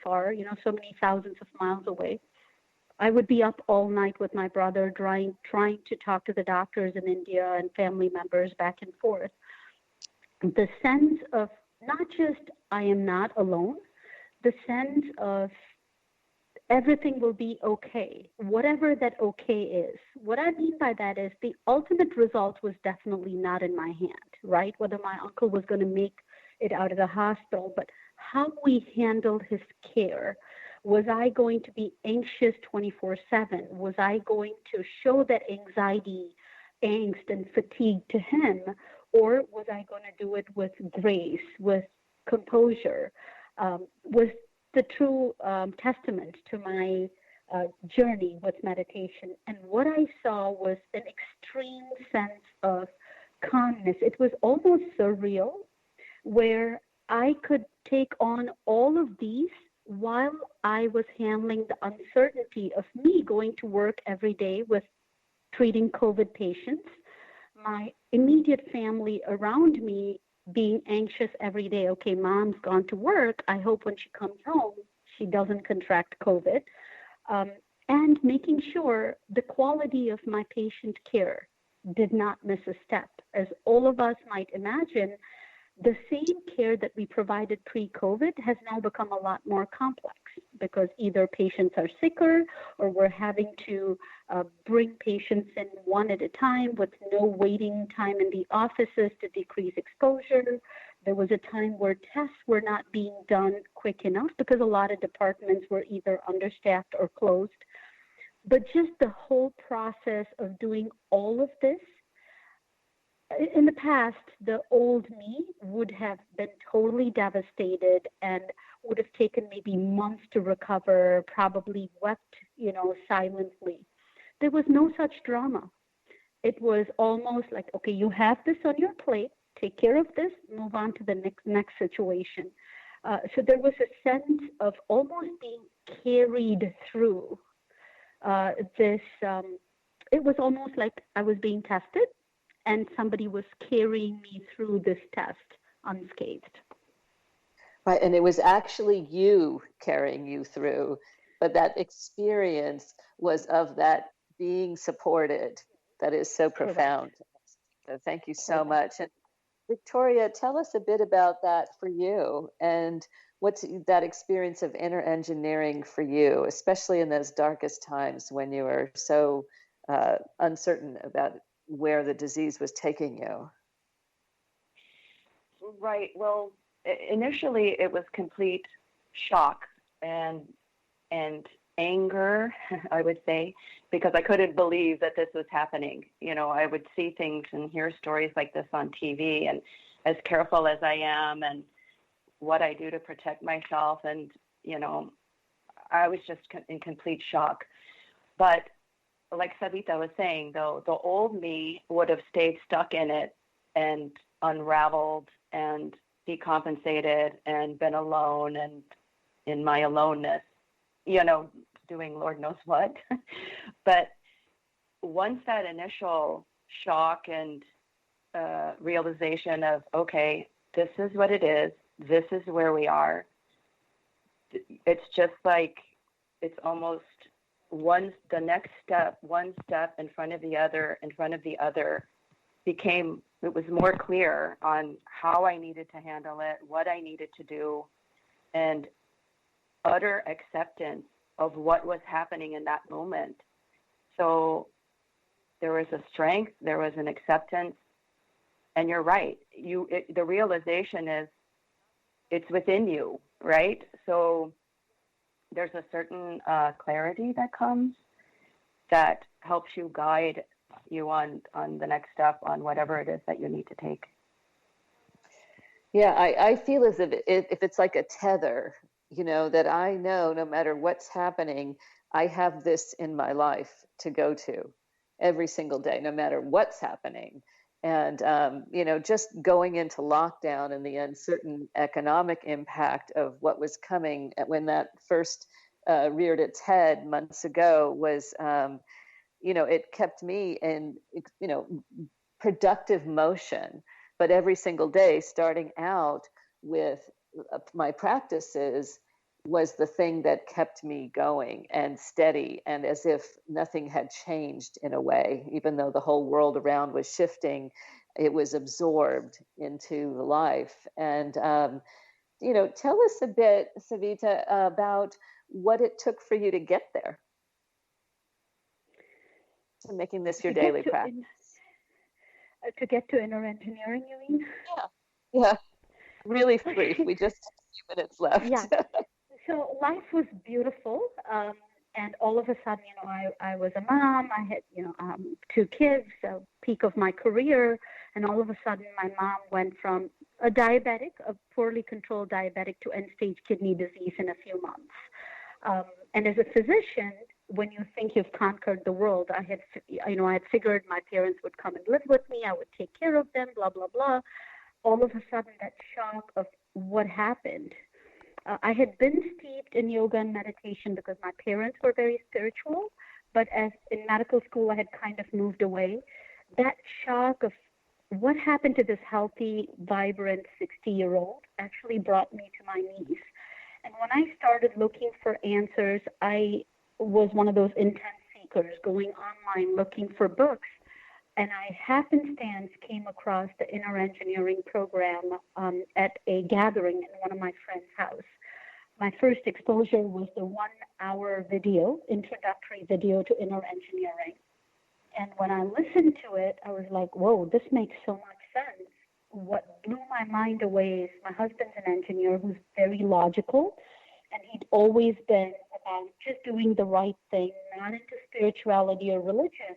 far, so many thousands of miles away. I would be up all night with my brother trying to talk to the doctors in India and family members back and forth. The sense of not just I am not alone, the sense of everything will be okay, whatever that okay is. What I mean by that is the ultimate result was definitely not in my hand, right? Whether my uncle was going to make it out of the hospital, but how we handled his care. Was I going to be anxious 24/7? Was I going to show that anxiety, angst, and fatigue to him? Or was I going to do it with grace, with composure, with the true testament to my journey with meditation? And what I saw was an extreme sense of calmness. It was almost surreal, where I could take on all of these while I was handling the uncertainty of me going to work every day with treating COVID patients, my immediate family around me being anxious every day. Okay, mom's gone to work. I hope when she comes home, she doesn't contract COVID. And making sure the quality of my patient care did not miss a step. As all of us might imagine, the same care that we provided pre-COVID has now become a lot more complex because either patients are sicker or we're having to bring patients in one at a time with no waiting time in the offices to decrease exposure. There was a time where tests were not being done quick enough because a lot of departments were either understaffed or closed. But just the whole process of doing all of this, in the past, the old me would have been totally devastated and would have taken maybe months to recover, probably wept, silently. There was no such drama. It was almost like, okay, you have this on your plate, take care of this, move on to the next situation. So there was a sense of almost being carried through this. It was almost like I was being tested, and somebody was carrying me through this test unscathed. Right, and it was actually you carrying you through, but that experience was of that being supported. That is so profound. So thank you so much. And Victoria, tell us a bit about that for you, and what's that experience of inner engineering for you, especially in those darkest times when you were so uncertain about where the disease was taking you. Right. Well, initially it was complete shock and anger, I would say, because I couldn't believe that this was happening. I would see things and hear stories like this on TV, and as careful as I am and what I do to protect myself, and I was just in complete shock. But like Savitha was saying, though, the old me would have stayed stuck in it and unraveled and decompensated and been alone and in my aloneness, doing Lord knows what. But once that initial shock and realization of, okay, this is what it is, this is where we are, it's just like, it's almost one step in front of the other became, it was more clear on how I needed to handle it, what I needed to do, and utter acceptance of what was happening in that moment. So there was a strength, there was an acceptance, and you're right. The realization is it's within you, right? So there's a certain clarity that comes that helps you guide you on the next step, on whatever it is that you need to take. Yeah, I feel as if it's like a tether, that I know no matter what's happening, I have this in my life to go to every single day, no matter what's happening. And, just going into lockdown and the uncertain economic impact of what was coming when that first reared its head months ago was, it kept me in, productive motion. But every single day, starting out with my practices, was the thing that kept me going and steady, and as if nothing had changed in a way, even though the whole world around was shifting, it was absorbed into life. And tell us a bit, Savitha, about what it took for you to get there, to making this your daily practice. To get to inner engineering, you mean? Yeah. Really brief. We just have a few minutes left. Yeah. So life was beautiful. And all of a sudden, I was a mom. I had, 2 kids, a peak of my career. And all of a sudden, my mom went from a diabetic, a poorly controlled diabetic, to end-stage kidney disease in a few months. And as a physician, when you think you've conquered the world, I had figured my parents would come and live with me. I would take care of them, blah, blah, blah. All of a sudden, that shock of what happened. I had been steeped in yoga and meditation because my parents were very spiritual, but as in medical school, I had kind of moved away. That shock of what happened to this healthy, vibrant 60-year-old actually brought me to my knees. And when I started looking for answers, I was one of those intense seekers, going online looking for books. And I happenstance came across the Inner Engineering program at a gathering in one of my friend's house. My first exposure was the 1-hour video, introductory video to Inner Engineering. And when I listened to it, I was like, whoa, this makes so much sense. What blew my mind away is my husband's an engineer who's very logical, and he'd always been about just doing the right thing, not into spirituality or religion.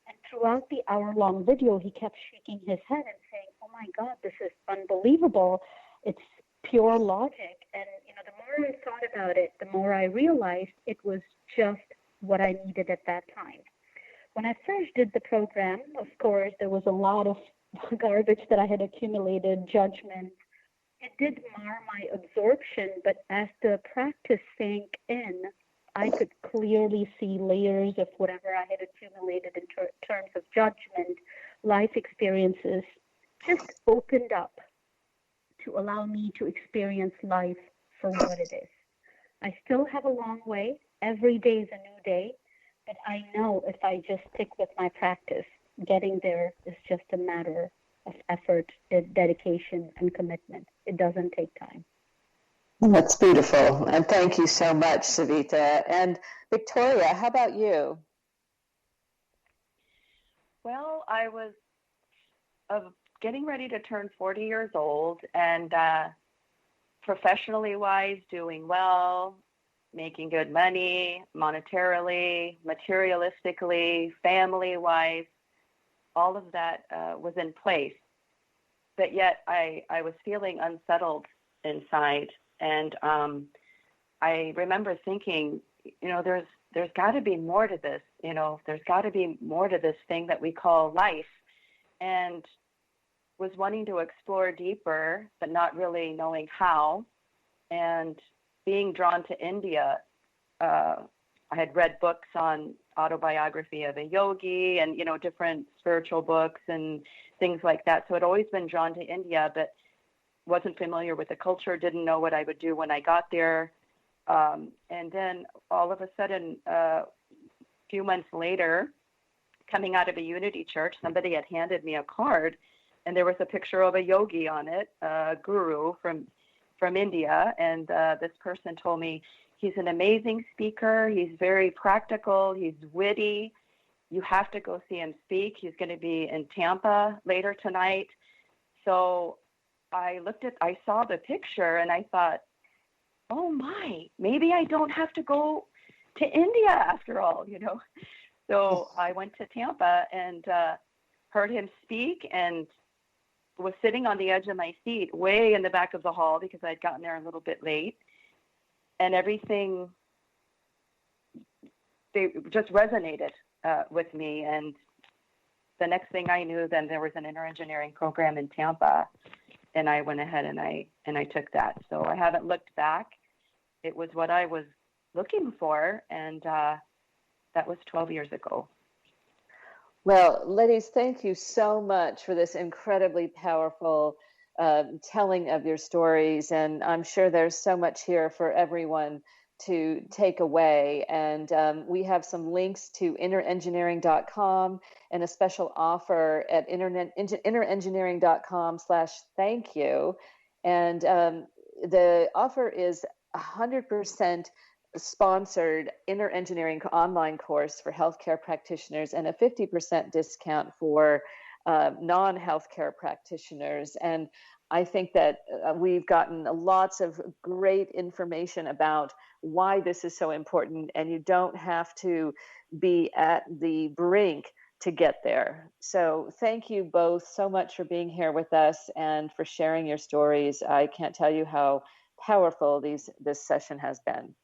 And throughout the hour-long video, he kept shaking his head and saying, oh, my God, this is unbelievable. It's pure logic. And, the more I thought about it, the more I realized it was just what I needed at that time. When I first did the program, of course, there was a lot of garbage that I had accumulated, judgment. It did mar my absorption, but as the practice sank in, I could clearly see layers of whatever I had accumulated in terms of judgment, life experiences, just opened up to allow me to experience life for what it is. I still have a long way. Every day is a new day, but I know if I just stick with my practice, getting there is just a matter of effort, dedication, and commitment. It doesn't take time. That's beautiful. And thank you so much, Savitha. And Victoria, how about you? Well, I was getting ready to turn 40 years old, and professionally wise, doing well, making good money, monetarily, materialistically, family wise, all of that was in place. But yet I was feeling unsettled inside. And I remember thinking, there's got to be more to this. There's got to be more to this thing that we call life. And was wanting to explore deeper, but not really knowing how. And being drawn to India, I had read books on autobiography of a yogi and, different spiritual books and things like that. So I'd always been drawn to India, but wasn't familiar with the culture, didn't know what I would do when I got there. And then all of a sudden, a few months later, coming out of a Unity church, somebody had handed me a card, and there was a picture of a yogi on it, a guru from India. And this person told me, he's an amazing speaker. He's very practical. He's witty. You have to go see him speak. He's going to be in Tampa later tonight. So I saw the picture and I thought, oh my, maybe I don't have to go to India after all, So I went to Tampa and heard him speak and was sitting on the edge of my seat way in the back of the hall because I'd gotten there a little bit late. And everything, they just resonated with me. And the next thing I knew, then there was an inner engineering program in Tampa, and I went ahead and I took that. So I haven't looked back. It was what I was looking for, and that was 12 years ago. Well, ladies, thank you so much for this incredibly powerful telling of your stories. And I'm sure there's so much here for everyone to take away. And we have some links to INNERENGENEERING.com and a special offer at INNERENGENEERING.com/thank you. And the offer is 100% sponsored Inner Engineering online course for healthcare practitioners and a 50% discount for non-healthcare practitioners. And I think that we've gotten lots of great information about why this is so important, and you don't have to be at the brink to get there. So thank you both so much for being here with us and for sharing your stories. I can't tell you how powerful this session has been.